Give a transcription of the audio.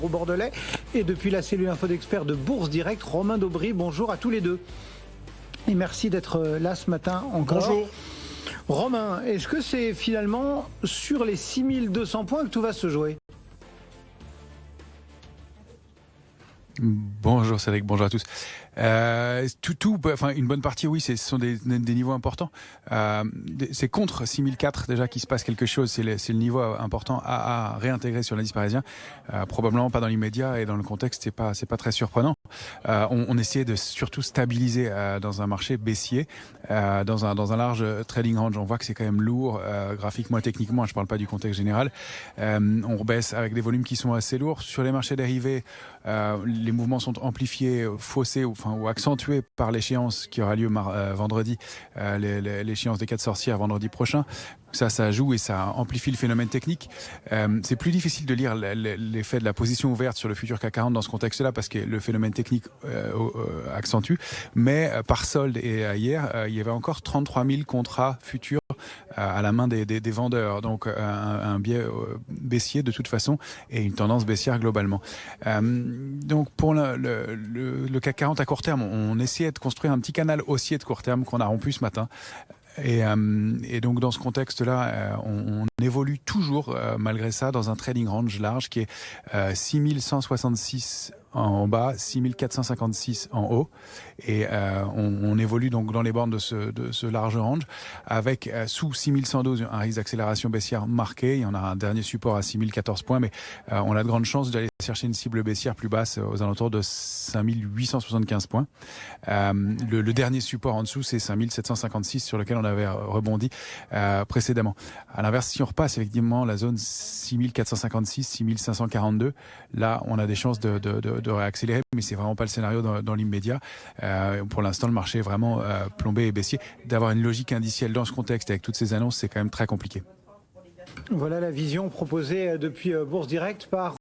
Au Bordelais et depuis la cellule info d'experts de Bourse Direct, Romain Daubry, bonjour à tous les deux. Et merci d'être là ce matin encore. Bonjour. Romain, est-ce que c'est finalement sur les 6200 points que tout va se jouer ? Bonjour Cédric, bonjour à tous. Une bonne partie, oui, ce sont des niveaux importants. C'est contre 6004 déjà qu'il se passe quelque chose. C'est le niveau important à réintégrer sur l'indice parisien. Probablement pas dans l'immédiat et dans le contexte, c'est pas très surprenant. On essayait de surtout stabiliser dans un marché baissier, dans un large trading range. On voit que c'est quand même lourd, graphiquement et techniquement. Je parle pas du contexte général. On rebaisse avec des volumes qui sont assez lourds sur les marchés dérivés. Les mouvements sont amplifiés, faussés ou accentués par l'échéance qui aura lieu vendredi, l'échéance des 4 sorcières vendredi prochain. Ça joue et ça amplifie le phénomène technique. C'est plus difficile de lire l'effet de la position ouverte sur le futur CAC 40 dans ce contexte-là parce que le phénomène technique accentue. Mais par solde et hier, il y avait encore 33 000 contrats futurs à la main des vendeurs. Donc un biais baissier de toute façon et une tendance baissière globalement. Donc pour le CAC 40 à court terme, on essayait de construire un petit canal haussier de court terme qu'on a rompu ce matin. Et donc dans ce contexte-là, on évolue toujours malgré ça dans un trading range large qui est 6166 en bas, 6456 en haut, et on évolue donc dans les bornes de ce large range avec sous 6112 un risque d'accélération baissière marqué. Il y en a un dernier support à 6014 points, mais on a de grandes chances d'aller chercher une cible baissière plus basse aux alentours de 5875 points. Le dernier support en dessous, c'est 5756 sur lequel on avait rebondi précédemment. À l'inverse, si on repasse effectivement la zone 6456, 6542, là on a des chances de réaccélérer, mais c'est vraiment pas le scénario dans l'immédiat. Pour l'instant, le marché est vraiment plombé et baissier. D'avoir une logique indicielle dans ce contexte avec toutes ces annonces, c'est quand même très compliqué. Voilà la vision proposée depuis Bourse Direct par